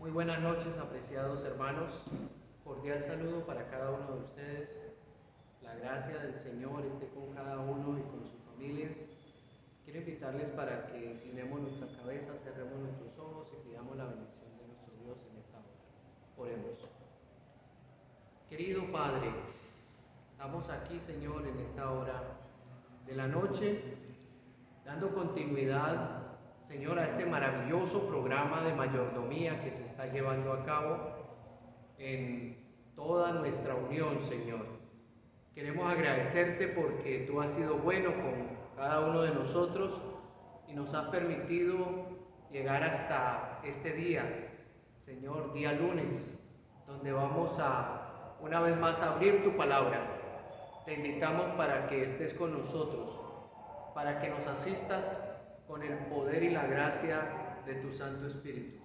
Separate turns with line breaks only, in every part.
Muy buenas noches, apreciados hermanos. Cordial saludo para cada uno de ustedes. La gracia del Señor esté con cada uno y con sus familias. Quiero invitarles para que inclinemos nuestra cabeza, cerremos nuestros ojos y pidamos la bendición de nuestro Dios en esta hora. Oremos. Querido Padre, estamos aquí, Señor, en esta hora de la noche, dando continuidad, Señor, a este maravilloso programa de mayordomía que se está llevando a cabo en toda nuestra unión, Señor. Queremos agradecerte porque tú has sido bueno con cada uno de nosotros y nos has permitido llegar hasta este día, Señor, día lunes, donde vamos a una vez más abrir tu palabra. Te invitamos para que estés con nosotros, para que nos asistas con el poder y la gracia de tu Santo Espíritu.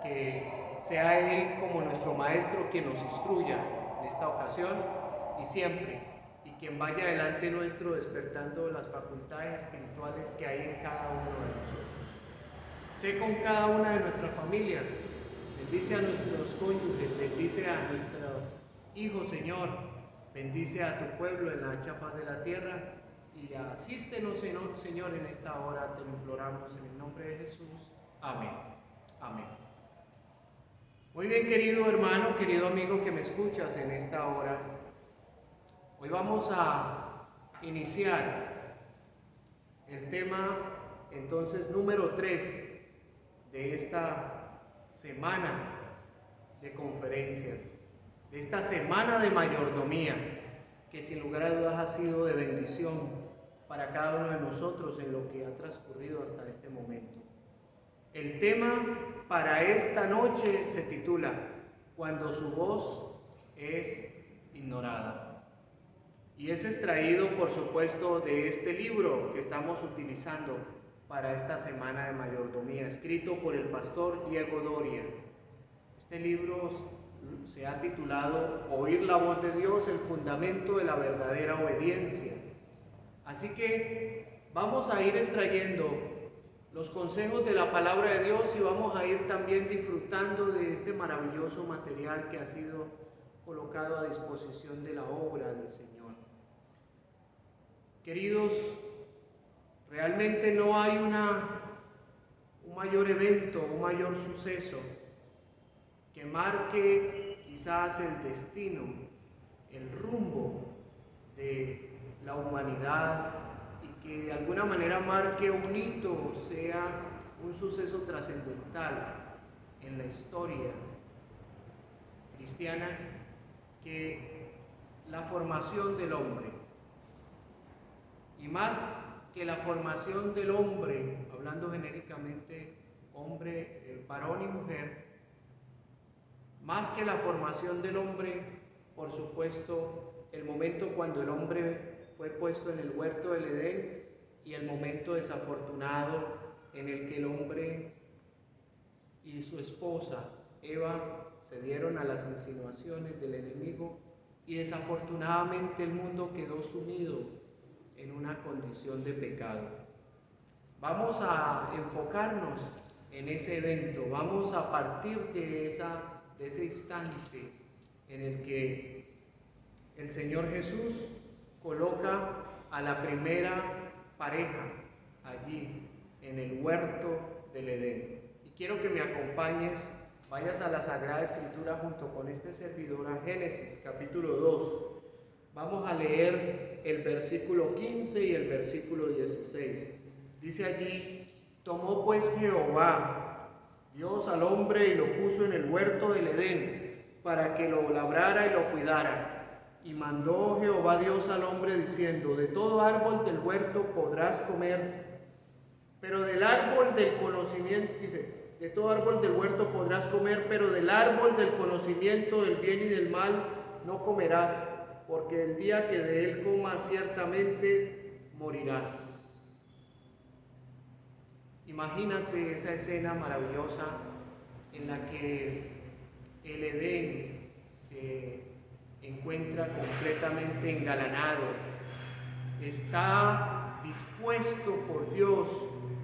Que sea Él como nuestro Maestro quien nos instruya en esta ocasión y siempre, y quien vaya delante nuestro despertando las facultades espirituales que hay en cada uno de nosotros. Sé con cada una de nuestras familias, bendice a nuestros cónyuges, bendice a nuestros hijos, Señor, bendice a tu pueblo en la ancha faz de la tierra. Y asístenos, Señor, en esta hora, te lo imploramos en el nombre de Jesús. Amén. Amén. Muy bien, querido hermano, querido amigo que me escuchas en esta hora. Hoy vamos a iniciar el tema, entonces, número 3 de esta semana de conferencias, de esta semana de mayordomía, que sin lugar a dudas ha sido de bendición para cada uno de nosotros en lo que ha transcurrido hasta este momento. El tema para esta noche se titula Cuando su voz es ignorada. Y es extraído, por supuesto, de este libro que estamos utilizando para esta semana de mayordomía, escrito por el pastor Diego Doria. Este libro se ha titulado Oír la voz de Dios, el fundamento de la verdadera obediencia. Así que vamos a ir extrayendo los consejos de la palabra de Dios y vamos a ir también disfrutando de este maravilloso material que ha sido colocado a disposición de la obra del Señor. Queridos, realmente no hay un mayor evento, un mayor suceso que marque quizás el destino, el rumbo de la humanidad y que de alguna manera marque un hito, sea un suceso trascendental en la historia cristiana, que la formación del hombre. Y más que la formación del hombre, hablando genéricamente hombre, varón y mujer, más que la formación del hombre, por supuesto, el momento cuando el hombre fue puesto en el huerto del Edén y el momento desafortunado en el que el hombre y su esposa, Eva, se dieron a las insinuaciones del enemigo y desafortunadamente el mundo quedó sumido en una condición de pecado. Vamos a enfocarnos en ese evento, vamos a partir de ese instante en el que el Señor Jesús coloca a la primera pareja allí en el huerto del Edén. Y quiero que me acompañes, vayas a la Sagrada Escritura junto con este servidor a Génesis capítulo 2. Vamos a leer el versículo 15 y el versículo 16. Dice allí: tomó pues Jehová Dios al hombre y lo puso en el huerto del Edén para que lo labrara y lo cuidara. Y mandó Jehová Dios al hombre diciendo: de todo árbol del huerto podrás comer, pero del árbol del conocimiento, dice, de todo árbol del huerto podrás comer, pero del árbol del conocimiento del bien y del mal no comerás, porque el día que de él comas ciertamente morirás. Imagínate esa escena maravillosa en la que el Edén se encuentra completamente engalanado, está dispuesto por Dios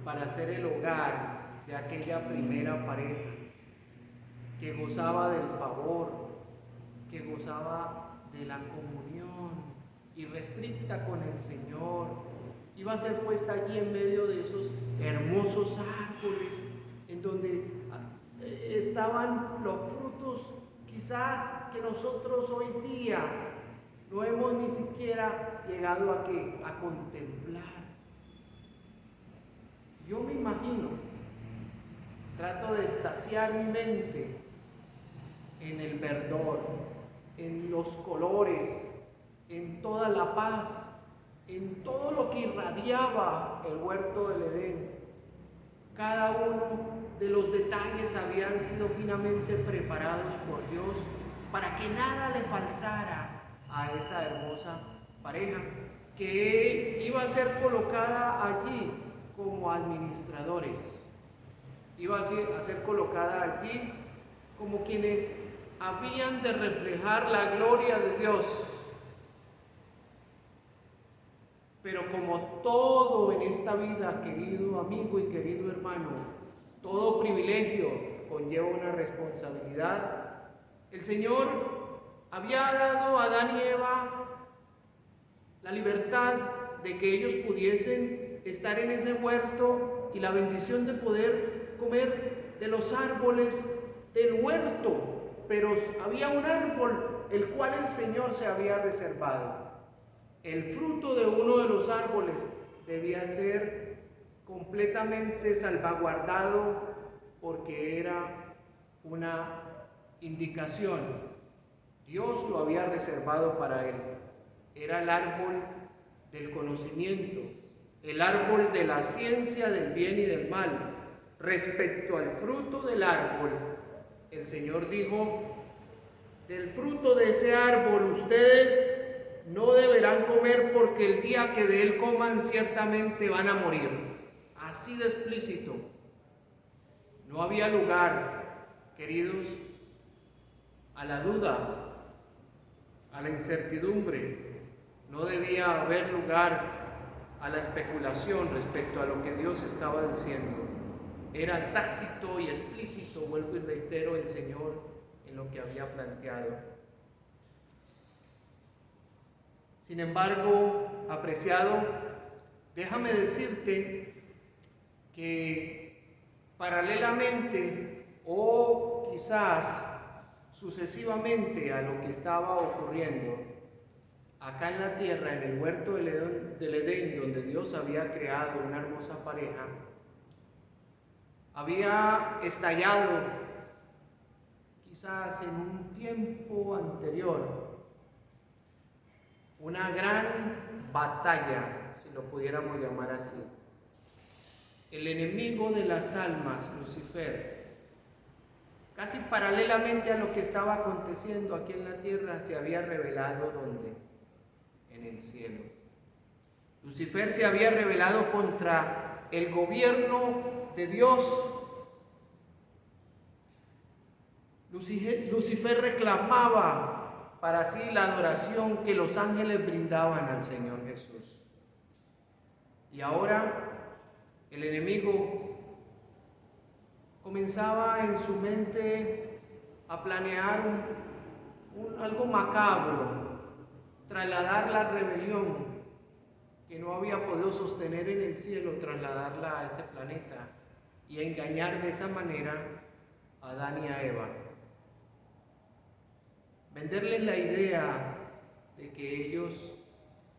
para ser el hogar de aquella primera pareja. que gozaba del favor, que gozaba de la comunión irrestricta con el Señor, iba a ser puesta allí en medio de esos hermosos árboles en donde estaban los frutos quizás que nosotros hoy día no hemos ni siquiera llegado a contemplar. Yo me imagino, trato de extasiar mi mente en el verdor, en los colores, en toda la paz, en todo lo que irradiaba el huerto del Edén. Cada uno de los detalles habían sido finamente preparados por Dios para que nada le faltara a esa hermosa pareja que iba a ser colocada allí como administradores. Iba a ser colocada allí como quienes habían de reflejar la gloria de Dios. Pero como todo en esta vida, querido amigo y querido hermano, todo privilegio conlleva una responsabilidad. El Señor había dado a Adán y Eva la libertad de que ellos pudiesen estar en ese huerto y la bendición de poder comer de los árboles del huerto, pero había un árbol el cual el Señor se había reservado. El fruto de uno de los árboles debía ser completamente salvaguardado porque era una indicación. Dios lo había reservado para él. Era el árbol del conocimiento, el árbol de la ciencia del bien y del mal. Respecto al fruto del árbol, el Señor dijo: del fruto de ese árbol ustedes no deberán comer, porque el día que de él coman ciertamente van a morir. Así de explícito. No había lugar, queridos, a la duda, a la incertidumbre. No debía haber lugar a la especulación respecto a lo que Dios estaba diciendo. Era tácito y explícito, vuelvo y reitero, el Señor en lo que había planteado. Sin embargo, apreciado, déjame decirte que paralelamente o quizás sucesivamente a lo que estaba ocurriendo acá en la tierra, en el huerto del Edén, donde Dios había creado una hermosa pareja, había estallado quizás en un tiempo anterior una gran batalla, si lo pudiéramos llamar así. El enemigo de las almas, Lucifer, casi paralelamente a lo que estaba aconteciendo aquí en la tierra, se había revelado ¿dónde? En el cielo. Lucifer se había rebelado contra el gobierno de Dios. Lucifer reclamaba para sí la adoración que los ángeles brindaban al Señor Jesús. Y ahora el enemigo comenzaba en su mente a planear algo macabro, trasladar la rebelión que no había podido sostener en el cielo, trasladarla a este planeta y a engañar de esa manera a Adán y a Eva. Venderles la idea de que ellos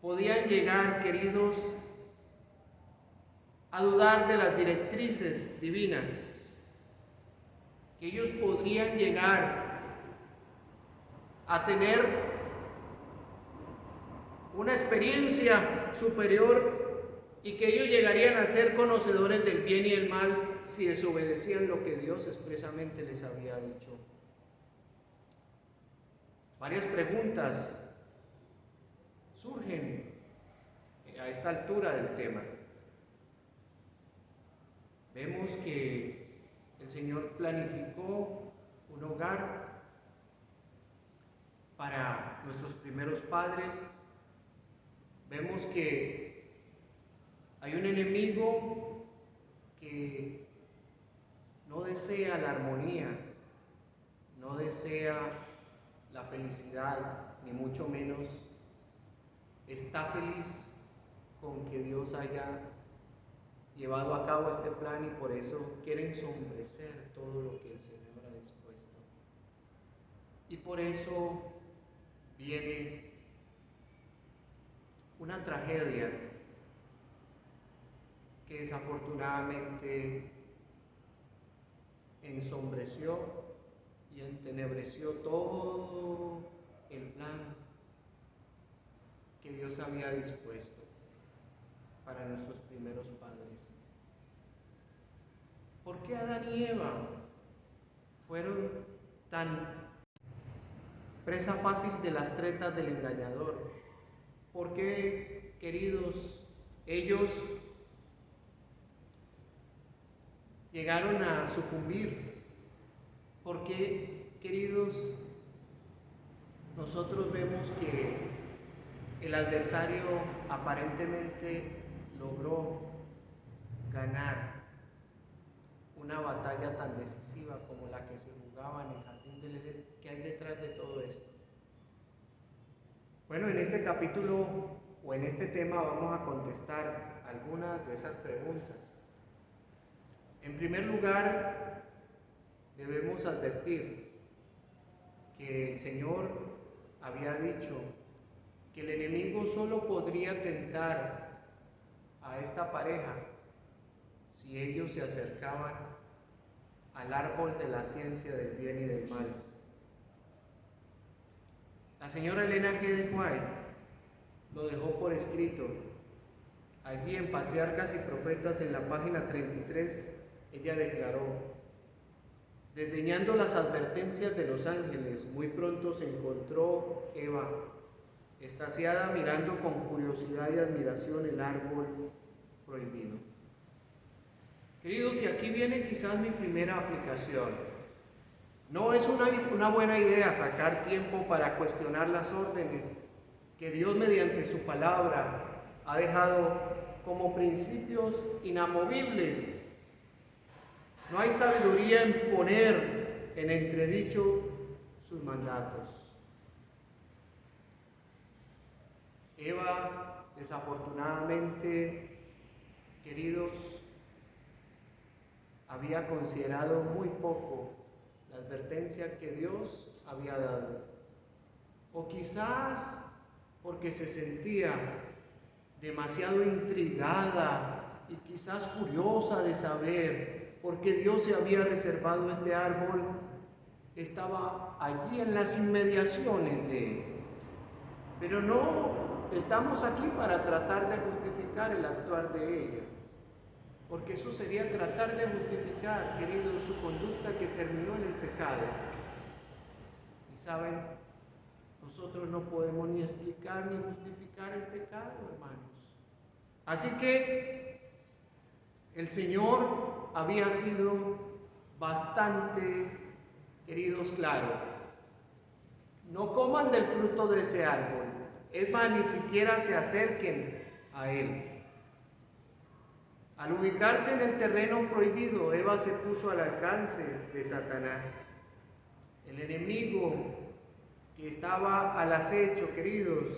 podían llegar, queridos, a dudar de las directrices divinas, que ellos podrían llegar a tener una experiencia superior y que ellos llegarían a ser conocedores del bien y el mal si desobedecían lo que Dios expresamente les había dicho. Varias preguntas surgen a esta altura del tema. Vemos que el Señor planificó un hogar para nuestros primeros padres. Vemos que hay un enemigo que no desea la armonía, no desea la felicidad, ni mucho menos está feliz con que Dios haya llevado a cabo este plan y por eso quiere ensombrecer todo lo que el Señor ha dispuesto. Y por eso viene una tragedia que desafortunadamente ensombreció y entenebreció todo el plan que Dios había dispuesto para nuestros primeros padres. ¿Por qué Adán y Eva fueron tan presa fácil de las tretas del engañador? ¿Por qué, queridos, ellos llegaron a sucumbir? ¿Por qué, queridos, nosotros vemos que el adversario aparentemente logró ganar una batalla tan decisiva como la que se jugaba en el jardín del Edén? ¿Qué hay detrás de todo esto? Bueno, en este capítulo o en este tema vamos a contestar algunas de esas preguntas. En primer lugar, debemos advertir que el Señor había dicho que el enemigo solo podría tentar a esta pareja si ellos se acercaban al árbol de la ciencia del bien y del mal. La señora Elena G. de White lo dejó por escrito. Allí en Patriarcas y Profetas, en la página 33, ella declaró: desdeñando las advertencias de los ángeles, muy pronto se encontró Eva, extasiada, mirando con curiosidad y admiración el árbol prohibido. Queridos, y aquí viene quizás mi primera aplicación. No es una buena idea sacar tiempo para cuestionar las órdenes que Dios mediante su palabra ha dejado como principios inamovibles. No hay sabiduría en poner en entredicho sus mandatos. Eva, desafortunadamente, queridos, había considerado muy poco la advertencia que Dios había dado. O quizás porque se sentía demasiado intrigada y quizás curiosa de saber por qué Dios se había reservado este árbol, estaba allí en las inmediaciones de él. Pero no estamos aquí para tratar de justificar el actuar de ella, porque eso sería tratar de justificar, queridos, su conducta que terminó en el pecado. Y saben, nosotros no podemos ni explicar ni justificar el pecado, hermanos. Así que el Señor había sido bastante, queridos, claro: no coman del fruto de ese árbol. Es más, ni siquiera se acerquen a él. Al ubicarse en el terreno prohibido, Eva se puso al alcance de Satanás. El enemigo que estaba al acecho, queridos,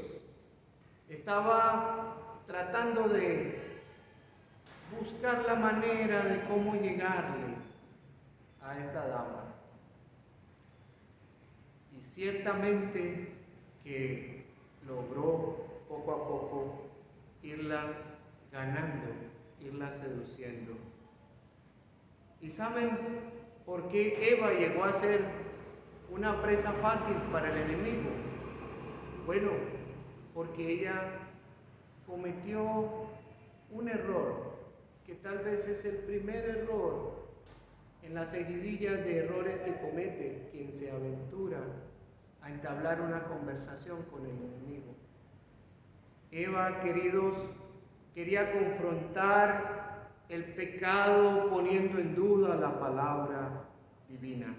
estaba tratando de buscar la manera de cómo llegarle a esta dama. Y ciertamente que logró poco a poco irla ganando, irla seduciendo. ¿Y saben por qué Eva llegó a ser una presa fácil para el enemigo? Bueno, porque ella cometió un error, que tal vez es el primer error en la seguidilla de errores que comete quien se aventura a entablar una conversación con el enemigo. Eva, queridos, quería confrontar el pecado poniendo en duda la palabra divina.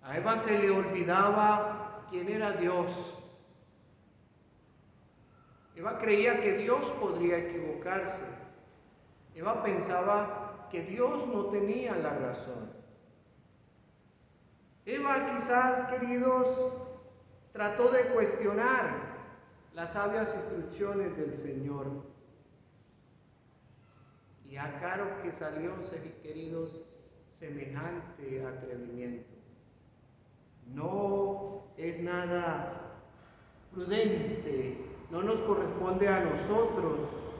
A Eva se le olvidaba quién era Dios. Eva creía que Dios podría equivocarse. Eva pensaba que Dios no tenía la razón. Eva quizás, queridos, trató de cuestionar las sabias instrucciones del Señor. Y a caro que salió, queridos, semejante atrevimiento. No es nada prudente, no nos corresponde a nosotros,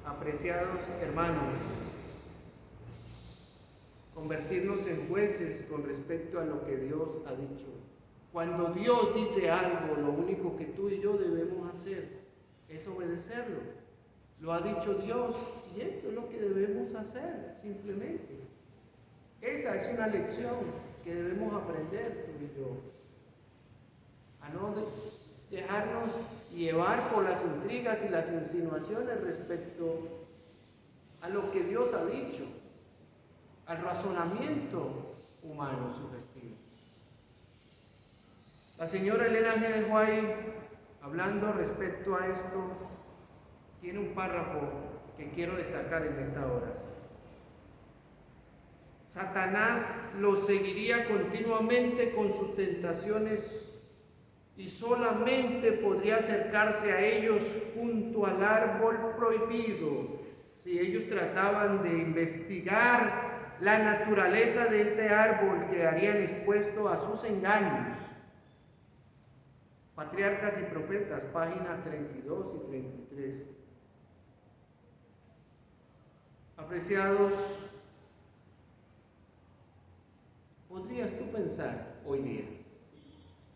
apreciados hermanos, convertirnos en jueces con respecto a lo que Dios ha dicho. Cuando Dios dice algo, lo único que tú y yo debemos hacer es obedecerlo. Lo ha dicho Dios y esto es lo que debemos hacer, simplemente. Esa es una lección que debemos aprender tú y yo. A no dejarnos llevar por las intrigas y las insinuaciones respecto a lo que Dios ha dicho, al razonamiento humano sugestivo. La señora Elena G. de White, hablando respecto a esto, tiene un párrafo que quiero destacar en esta hora. Satanás los seguiría continuamente con sus tentaciones y solamente podría acercarse a ellos junto al árbol prohibido si ellos trataban de investigar la naturaleza de este árbol, quedarían expuestos a sus engaños. Patriarcas y Profetas, página 32 y 33. Apreciados, podrías tú pensar hoy día,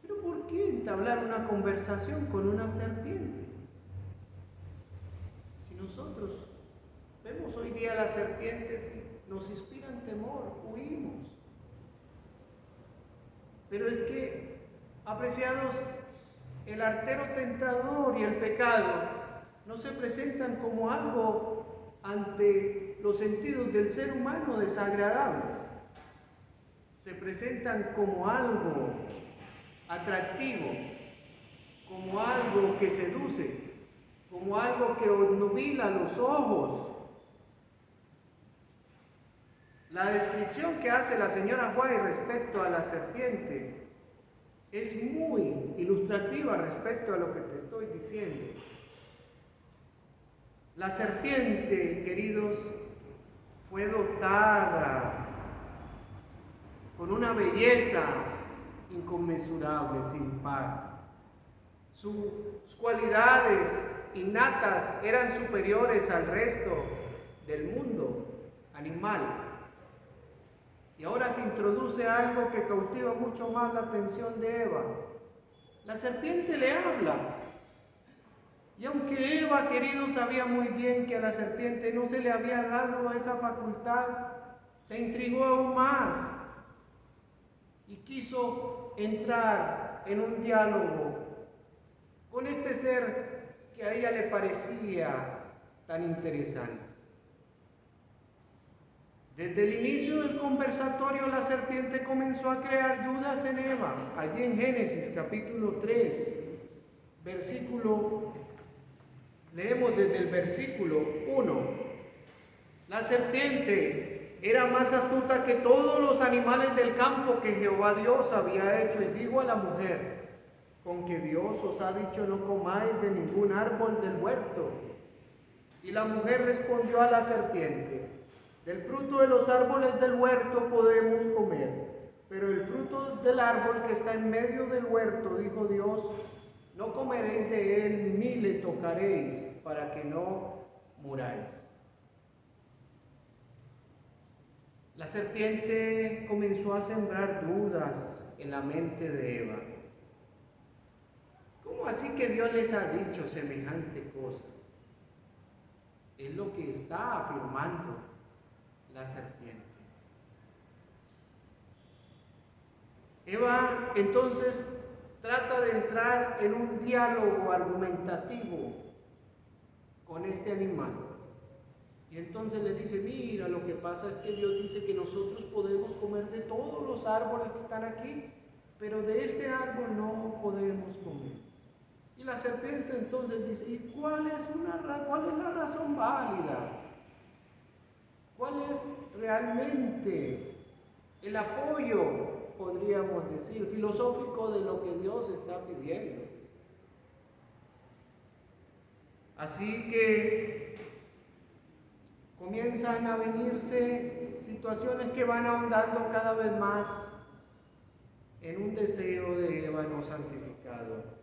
¿pero por qué entablar una conversación con una serpiente? Si nosotros vemos hoy día las serpientes y nos inspiran temor, huimos. Pero es que, apreciados, el artero tentador y el pecado no se presentan como algo ante los sentidos del ser humano desagradables. Se presentan como algo atractivo, como algo que seduce, como algo que obnubila los ojos. La descripción que hace la señora White respecto a la serpiente es muy ilustrativa respecto a lo que te estoy diciendo. La serpiente, queridos, fue dotada con una belleza inconmensurable, sin par. Sus cualidades innatas eran superiores al resto del mundo animal. Y ahora se introduce algo que cautiva mucho más la atención de Eva. La serpiente le habla. Y aunque Eva, queridos, sabía muy bien que a la serpiente no se le había dado esa facultad, se intrigó aún más y quiso entrar en un diálogo con este ser que a ella le parecía tan interesante. Desde el inicio del conversatorio, la serpiente comenzó a crear dudas en Eva. Allí en Génesis capítulo 3, leemos desde el versículo 1. La serpiente era más astuta que todos los animales del campo que Jehová Dios había hecho, y dijo a la mujer: ¿con que Dios os ha dicho no comáis de ningún árbol del huerto? Y la mujer respondió a la serpiente: del fruto de los árboles del huerto podemos comer, pero el fruto del árbol que está en medio del huerto, dijo Dios, no comeréis de él ni le tocaréis, para que no muráis. La serpiente comenzó a sembrar dudas en la mente de Eva. ¿Cómo así que Dios les ha dicho semejante cosa? Es lo que está afirmando la serpiente. Eva entonces trata de entrar en un diálogo argumentativo con este animal. Y entonces le dice: mira, lo que pasa es que Dios dice que nosotros podemos comer de todos los árboles que están aquí, pero de este árbol no podemos comer. Y la serpiente entonces dice: ¿y cuál es la razón válida? ¿Cuál es realmente el apoyo podríamos decir, filosófico de lo que Dios está pidiendo. Así que comienzan a venirse situaciones que van ahondando cada vez más en un deseo de ébano santificado.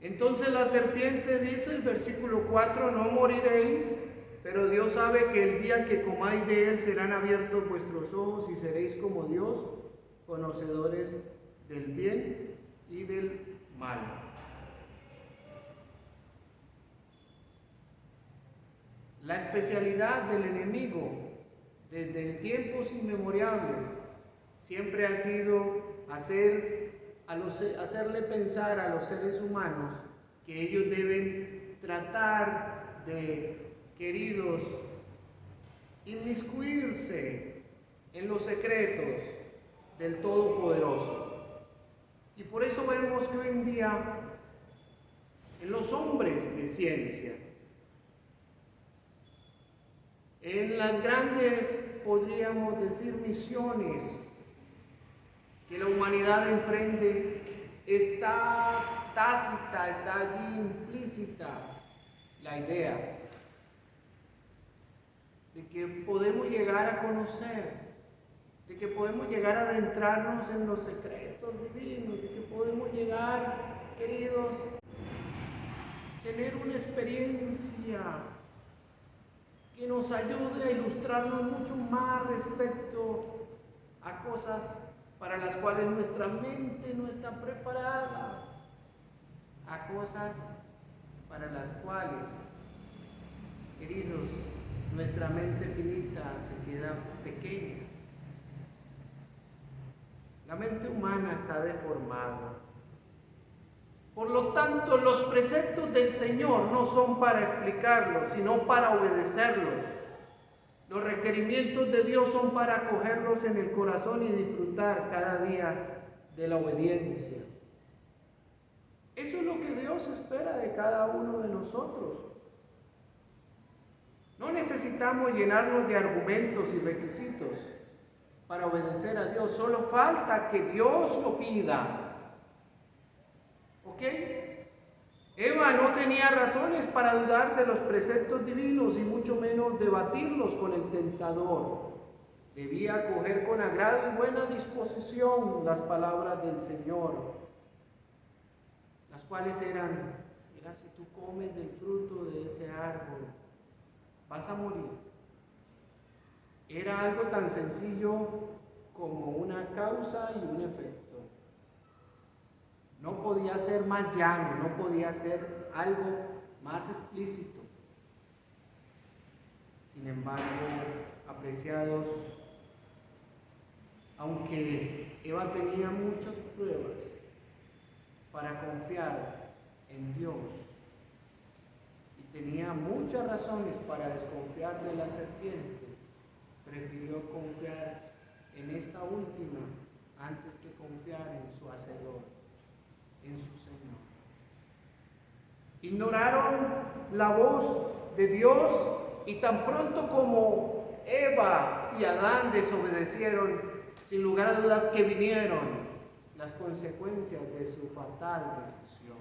Entonces la serpiente dice, el versículo 4, no moriréis, pero Dios sabe que el día que comáis de él serán abiertos vuestros ojos y seréis como Dios, conocedores del bien y del mal. La especialidad del enemigo desde tiempos inmemoriales siempre ha sido hacerle pensar a los seres humanos que ellos deben tratar de, queridos, inmiscuirse en los secretos del Todopoderoso. Y por eso vemos que hoy en día en los hombres de ciencia, en las grandes, podríamos decir, misiones que la humanidad emprende, está tácita, está allí implícita la idea de que podemos llegar a conocer, de que podemos llegar a adentrarnos en los secretos divinos, de que podemos llegar, queridos, tener una experiencia que nos ayude a ilustrarnos mucho más respecto a cosas para las cuales nuestra mente no está preparada, a cosas para las cuales, queridos, nuestra mente finita se queda pequeña. La mente humana está deformada. Por lo tanto, los preceptos del Señor no son para explicarlos, sino para obedecerlos. Los requerimientos de Dios son para acogerlos en el corazón y disfrutar cada día de la obediencia. Eso es lo que Dios espera de cada uno de nosotros. No necesitamos llenarnos de argumentos y requisitos para obedecer a Dios. Solo falta que Dios lo pida. ¿Ok? Eva no tenía razones para dudar de los preceptos divinos y mucho menos debatirlos con el tentador. Debía acoger con agrado y buena disposición las palabras del Señor, las cuales eran, mira, si tú comes del fruto de ese árbol, vas a morir. Era algo tan sencillo como una causa y un efecto. No podía ser más llano, no podía ser algo más explícito. Sin embargo, apreciados, aunque Eva tenía muchas pruebas para confiar en Dios y tenía muchas razones para desconfiar de la serpiente, prefirió confiar en esta última antes que confiar en su Hacedor, en su Señor. Ignoraron la voz de Dios y tan pronto como Eva y Adán desobedecieron, sin lugar a dudas que vinieron las consecuencias de su fatal decisión.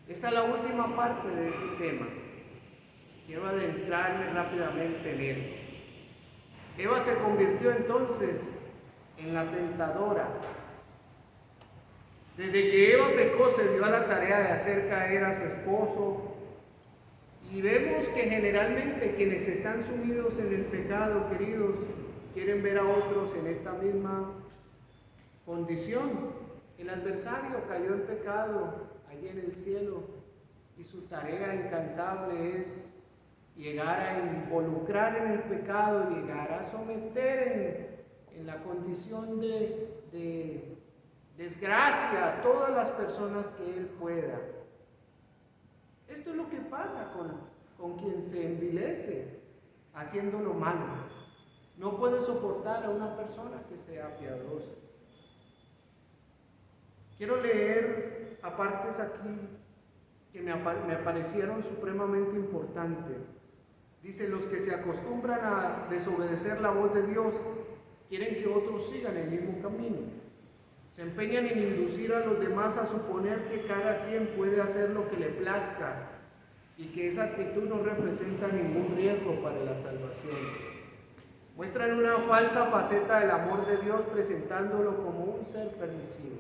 Esta es la última parte de este tema. Quiero adentrarme rápidamente en él. Eva se convirtió entonces en la tentadora. Desde que Eva pecó, se dio a la tarea de hacer caer a su esposo. Y vemos que generalmente quienes están sumidos en el pecado, queridos, quieren ver a otros en esta misma condición. El adversario cayó en pecado allí en el cielo y su tarea incansable es llegar a involucrar en el pecado, llegar a someter en la condición de desgracia a todas las personas que él pueda. Esto es lo que pasa con quien se envilece haciendo lo malo. No puede soportar a una persona que sea piadosa. Quiero leer apartes aquí que me parecieron supremamente importantes. Dice, los que se acostumbran a desobedecer la voz de Dios
quieren que otros sigan el mismo camino. Se empeñan en inducir a los demás a suponer que cada quien puede hacer lo que le plazca y que esa actitud no representa ningún riesgo para la salvación. Muestran una falsa faceta del amor de Dios presentándolo como un ser permisivo.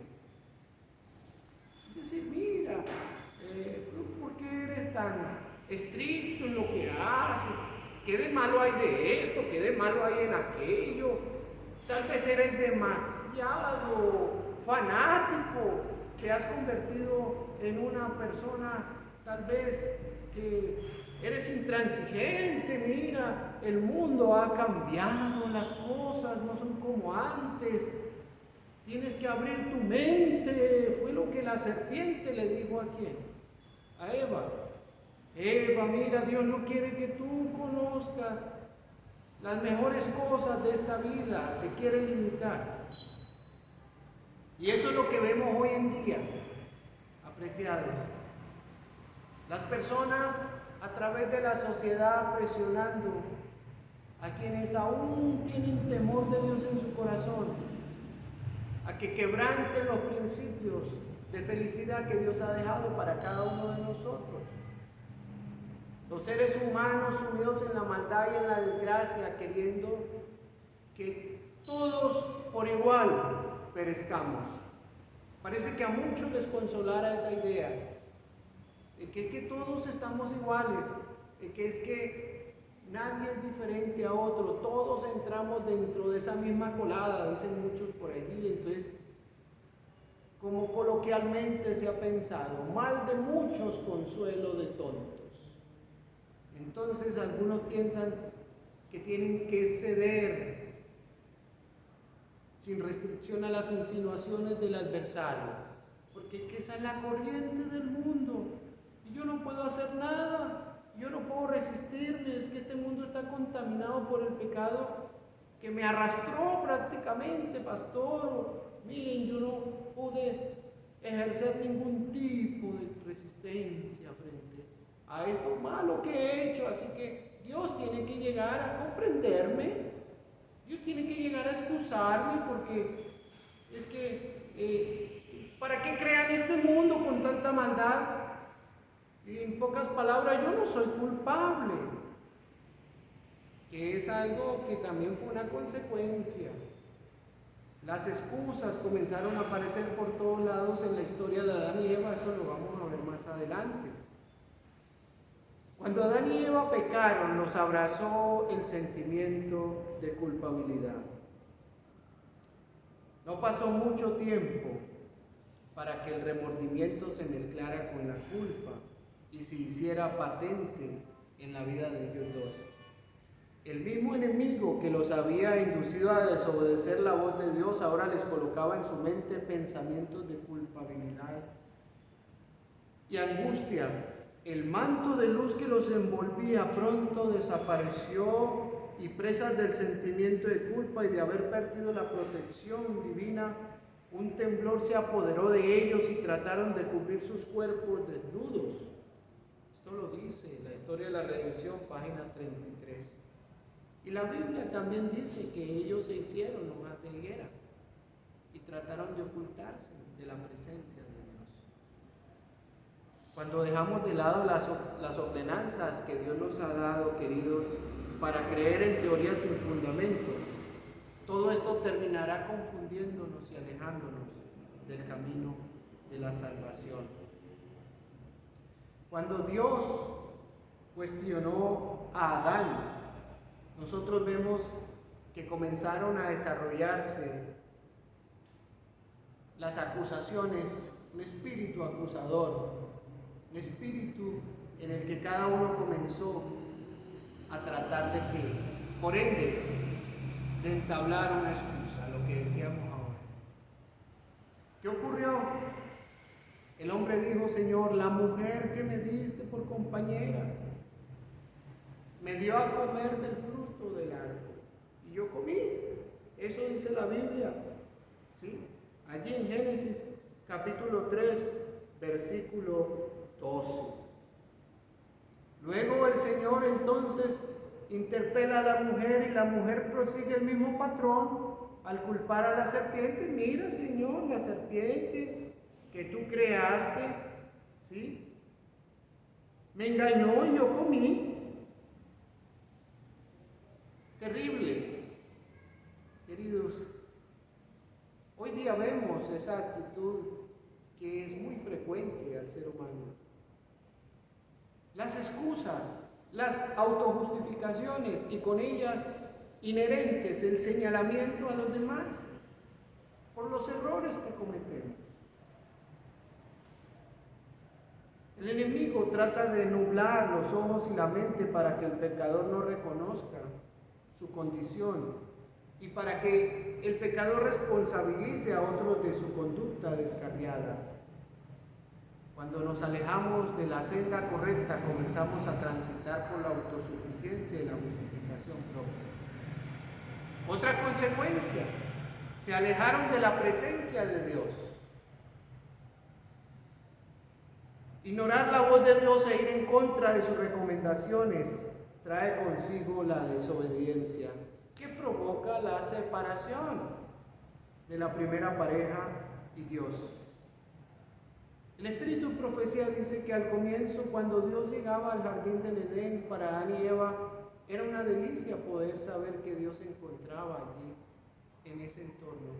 Es decir, mira, ¿por qué eres tan estricto en lo que haces? ¿Qué de malo hay de esto? ¿Qué de malo hay en aquello? Tal vez eres demasiado fanático, te has convertido en una persona tal vez que eres intransigente. Mira, el mundo ha cambiado, las cosas no son como antes, tienes que abrir tu mente. Fue lo que la serpiente le dijo a quién, a Eva. Eva, mira, Dios no quiere que tú conozcas las mejores cosas de esta vida, te quiere limitar. Y eso es lo que vemos hoy en día, apreciados. Las personas a través de la sociedad presionando a quienes aún tienen temor de Dios en su corazón, a que quebranten los principios de felicidad que Dios ha dejado para cada uno de nosotros. Los seres humanos sumidos en la maldad y en la desgracia, queriendo que todos por igual perezcamos. Parece que a muchos les consolara esa idea, de que todos estamos iguales, de que es que nadie es diferente a otro, todos entramos dentro de esa misma colada, dicen muchos por allí. Entonces, como coloquialmente se ha pensado, mal de muchos, consuelo de tontos. Entonces algunos piensan que tienen que ceder sin restricción a las insinuaciones del adversario, porque esa es la corriente del mundo y yo no puedo hacer nada, yo no puedo resistirme, es que este mundo está contaminado por el pecado que me arrastró prácticamente, pastor. Miren, yo no pude ejercer ningún tipo de resistencia frente a esto malo que he hecho, así que Dios tiene que llegar a comprenderme, Dios tiene que llegar a excusarme, porque es que ¿para qué crean este mundo con tanta maldad? Y en pocas palabras, yo no soy culpable, que es algo que también fue una consecuencia. Las excusas comenzaron a aparecer por todos lados en la historia de Adán y Eva, eso lo vamos a ver más adelante. Cuando Adán y Eva pecaron, los abrazó el sentimiento de culpabilidad. No pasó mucho tiempo para que el remordimiento se mezclara con la culpa y se hiciera patente en la vida de ellos dos. El mismo enemigo que los había inducido a desobedecer la voz de Dios ahora les colocaba en su mente pensamientos de culpabilidad y angustia. El manto de luz que los envolvía pronto desapareció y presas del sentimiento de culpa y de haber perdido la protección divina, un temblor se apoderó de ellos y trataron de cubrir sus cuerpos desnudos. Esto lo dice la historia de la redención, página 33. Y la Biblia también dice que ellos se hicieron hojas de higuera y trataron de ocultarse de la presencia de Dios. Cuando dejamos de lado las ordenanzas que Dios nos ha dado, queridos, para creer en teorías sin fundamento, todo esto terminará confundiéndonos y alejándonos del camino de la salvación. Cuando Dios cuestionó a Adán, nosotros vemos que comenzaron a desarrollarse las acusaciones, un espíritu acusador, un espíritu en el que cada uno comenzó a tratar de que, por ende, de entablar una excusa, lo que decíamos ahora. ¿Qué ocurrió? El hombre dijo: Señor, la mujer que me diste por compañera me dio a comer del fruto del árbol y yo comí. Eso dice la Biblia, ¿sí? Allí en Génesis capítulo 3, versículo 12. Luego el Señor entonces interpela a la mujer y la mujer prosigue el mismo patrón al culpar a la serpiente. Mira, Señor, la serpiente que tú creaste, ¿sí? Me engañó y yo comí. Terrible, queridos. Hoy día vemos esa actitud que es muy frecuente al ser humano. Las excusas, las autojustificaciones y con ellas inherentes el señalamiento a los demás por los errores que cometemos. El enemigo trata de nublar los ojos y la mente para que el pecador no reconozca su condición y para que el pecador responsabilice a otros de su conducta descarriada. Cuando nos alejamos de la senda correcta, comenzamos a transitar por la autosuficiencia y la justificación propia. Otra consecuencia, se alejaron de la presencia de Dios. Ignorar la voz de Dios e ir en contra de sus recomendaciones trae consigo la desobediencia, que provoca la separación de la primera pareja y Dios. El Espíritu de Profecía dice que al comienzo, cuando Dios llegaba al jardín del Edén para Adán y Eva, era una delicia poder saber que Dios se encontraba allí, en ese entorno.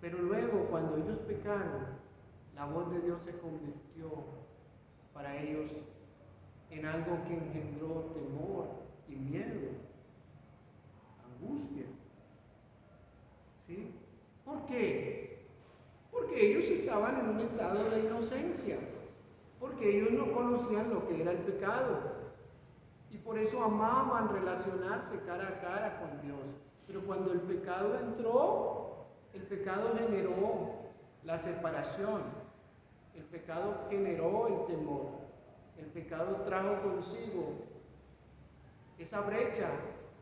Pero luego, cuando ellos pecaron, la voz de Dios se convirtió para ellos en algo que engendró temor y miedo, angustia. ¿Sí? ¿Por qué? Porque ellos estaban en un estado de inocencia, porque ellos no conocían lo que era el pecado y por eso amaban relacionarse cara a cara con Dios. Pero cuando el pecado entró, el pecado generó la separación, el pecado generó el temor, el pecado trajo consigo esa brecha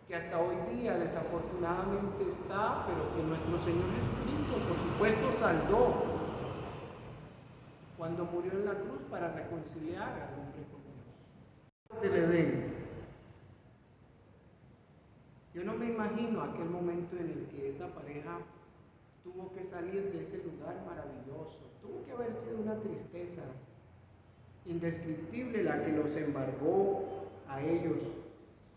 que hasta hoy día desafortunadamente está, pero que nuestro Señor Jesucristo, por supuesto, saldó cuando murió en la cruz para reconciliar al hombre con Dios. Del Edén. Yo no me imagino aquel momento en el que esta pareja tuvo que salir de ese lugar maravilloso. Tuvo que haber sido una tristeza indescriptible la que los embargó a ellos.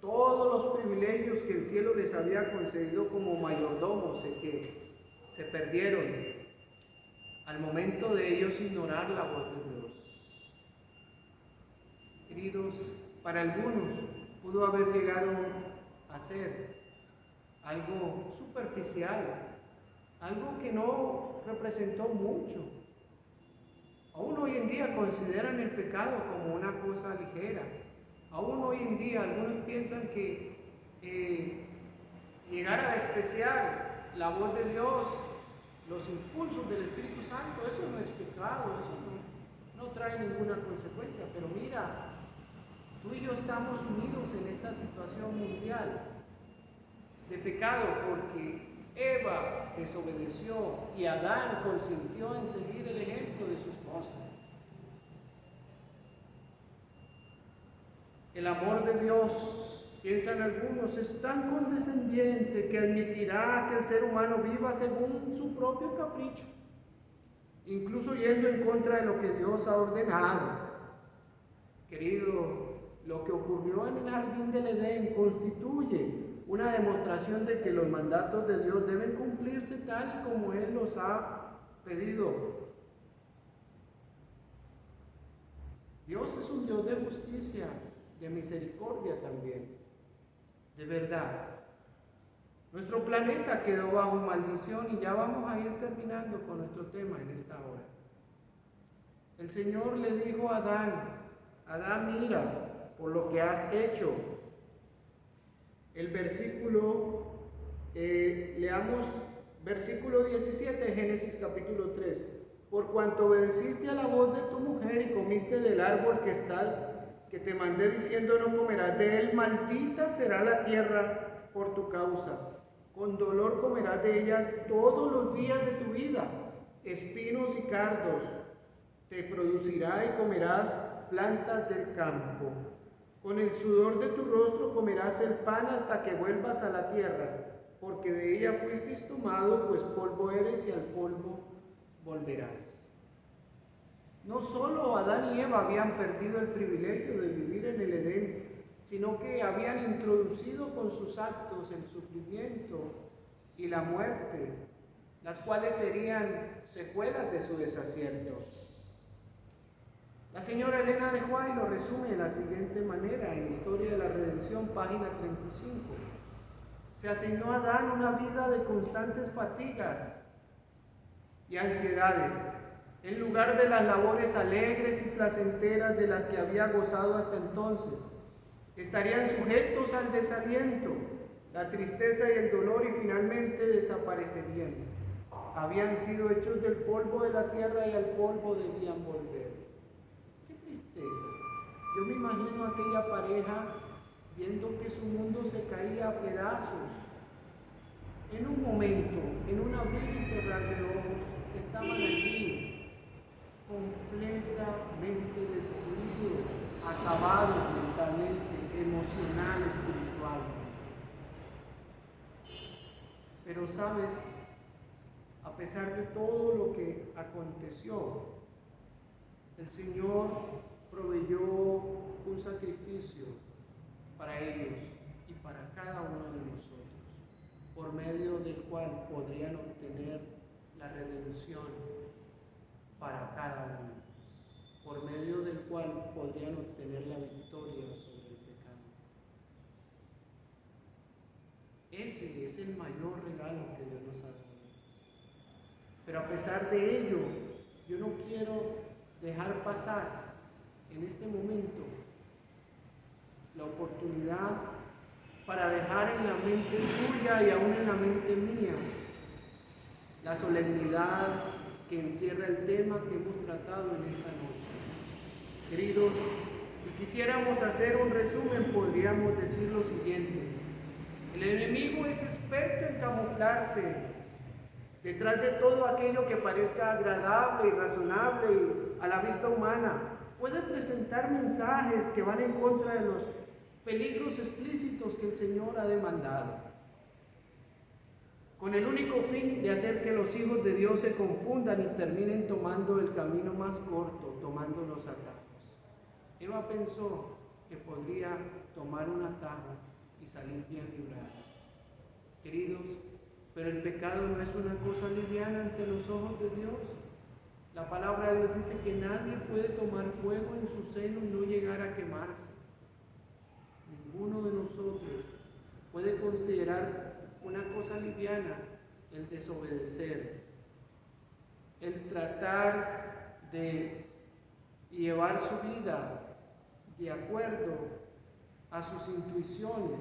Todos los privilegios que el cielo les había concedido como mayordomos que se perdieron al momento de ellos ignorar la voz de Dios. Queridos, para algunos pudo haber llegado a ser algo superficial, algo que no representó mucho. Aún hoy en día consideran el pecado como una cosa ligera. Aún hoy en día algunos piensan que llegar a despreciar la voz de Dios, los impulsos del Espíritu Santo, eso no es pecado, eso no trae ninguna consecuencia. Pero mira, tú y yo estamos unidos en esta situación mundial de pecado porque Eva desobedeció y Adán consintió en seguir el ejemplo de su esposa. El amor de Dios, piensan algunos, es tan condescendiente que admitirá que el ser humano viva según su propio capricho, incluso yendo en contra de lo que Dios ha ordenado. Querido, lo que ocurrió en el jardín del Edén constituye una demostración de que los mandatos de Dios deben cumplirse tal y como Él los ha pedido. Dios es un Dios de justicia, de misericordia también, de verdad. Nuestro planeta quedó bajo maldición y ya vamos a ir terminando con nuestro tema en esta hora. El Señor le dijo a Adán: Adán, mira por lo que has hecho. El versículo, leamos versículo 17, Génesis capítulo 3. Por cuanto obedeciste a la voz de tu mujer y comiste del árbol que te mandé diciendo no comerás de él, maldita será la tierra por tu causa. Con dolor comerás de ella todos los días de tu vida. Espinos y cardos te producirá y comerás plantas del campo. Con el sudor de tu rostro comerás el pan hasta que vuelvas a la tierra, porque de ella fuiste tomado, pues polvo eres y al polvo volverás. No solo Adán y Eva habían perdido el privilegio de vivir en el Edén, sino que habían introducido con sus actos el sufrimiento y la muerte, las cuales serían secuelas de su desacierto. La señora Elena de White lo resume de la siguiente manera en Historia de la Redención, página 35. Se asignó a Adán una vida de constantes fatigas y ansiedades, en lugar de las labores alegres y placenteras de las que había gozado hasta entonces. Estarían sujetos al desaliento, la tristeza y el dolor, y finalmente desaparecerían. Habían sido hechos del polvo de la tierra y al polvo debían volver. ¡Qué tristeza! Yo me imagino a aquella pareja viendo que su mundo se caía a pedazos. En un momento, en un abrir y cerrar de ojos, estaban allí, completamente destruidos, acabados mentalmente, emocional, espiritualmente. Pero sabes, a pesar de todo lo que aconteció, el Señor proveyó un sacrificio para ellos y para cada uno de nosotros, por medio del cual podrían obtener la redención para cada uno, por medio del cual podrían obtener la victoria sobre el pecado. Ese es el mayor regalo que Dios nos ha dado. Pero a pesar de ello, yo no quiero dejar pasar en este momento la oportunidad para dejar en la mente tuya y aún en la mente mía la solemnidad que encierra el tema que hemos tratado en esta noche. Queridos, si quisiéramos hacer un resumen, podríamos decir lo siguiente: el enemigo es experto en camuflarse detrás de todo aquello que parezca agradable y razonable a la vista humana. Puede presentar mensajes que van en contra de los peligros explícitos que el Señor ha demandado, con el único fin de hacer que los hijos de Dios se confundan y terminen tomando el camino más corto, tomando los atajos. Eva pensó que podría tomar un atajo y salir bien librada. Queridos, pero el pecado no es una cosa liviana ante los ojos de Dios. La palabra de Dios dice que nadie puede tomar fuego en su seno y no llegar a quemarse. Ninguno de nosotros puede considerar una cosa liviana el desobedecer, el tratar de llevar su vida de acuerdo a sus intuiciones,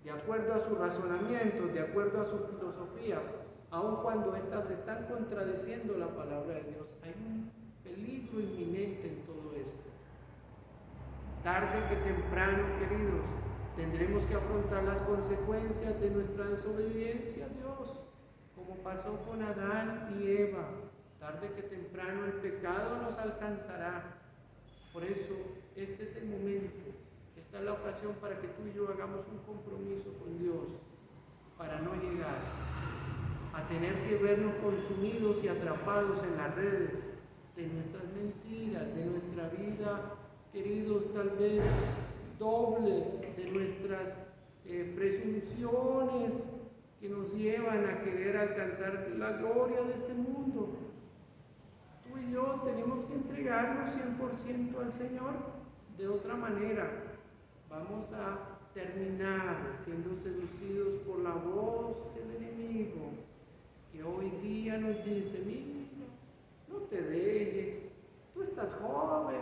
de acuerdo a sus razonamientos, de acuerdo a su filosofía, aun cuando éstas están contradiciendo la palabra de Dios. Hay un peligro inminente en todo esto. Tarde que temprano, queridos, tendremos que afrontar las consecuencias de nuestra desobediencia a Dios, como pasó con Adán y Eva. Tarde que temprano el pecado nos alcanzará. Por eso, este es el momento, esta es la ocasión para que tú y yo hagamos un compromiso con Dios, para no llegar a tener que vernos consumidos y atrapados en las redes de nuestras mentiras, de nuestra vida, queridos, tal vez doble, de nuestras presunciones que nos llevan a querer alcanzar la gloria de este mundo. Tú y yo tenemos que entregarnos 100% al Señor. De otra manera, vamos a terminar siendo seducidos por la voz del enemigo, que hoy día nos dice: mira, no te dejes, tú estás joven,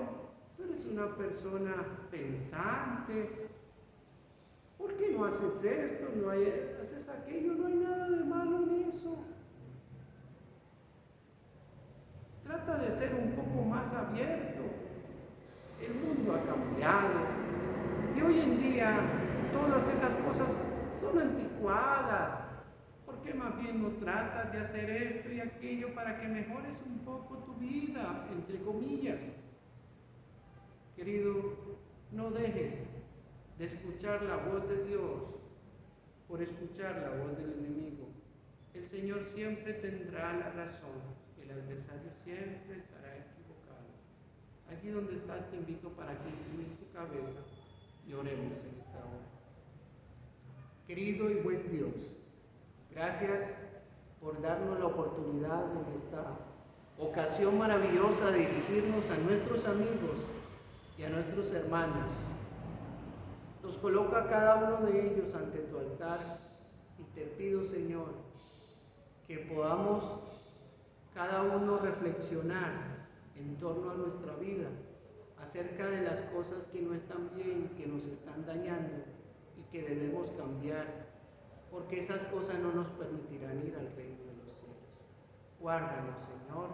tú eres una persona pensante, ¿por qué no haces esto, no haces aquello? No hay nada de malo en eso. Trata de ser un poco más abierto. El mundo ha cambiado y hoy en día todas esas cosas son anticuadas. ¿Por qué más bien no tratas de hacer esto y aquello para que mejores un poco tu vida, entre comillas? Querido, no dejes de escuchar la voz de Dios por escuchar la voz del enemigo. El Señor siempre tendrá la razón, el adversario siempre estará equivocado. Allí donde estás te invito para que inclines tu cabeza y oremos en esta hora. Querido y buen Dios, gracias por darnos la oportunidad en esta ocasión maravillosa de dirigirnos a nuestros amigos y a nuestros hermanos. Nos coloca a cada uno de ellos ante tu altar y te pido, Señor, que podamos cada uno reflexionar en torno a nuestra vida, acerca de las cosas que no están bien, que nos están dañando y que debemos cambiar, porque esas cosas no nos permitirán ir al reino de los cielos. Guárdanos, Señor,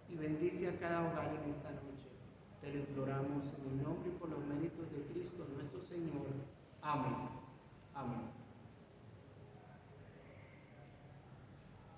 y bendice a cada hogar en esta noche. Te lo imploramos en el nombre y por los méritos de Cristo nuestro Señor. Amén. Amén.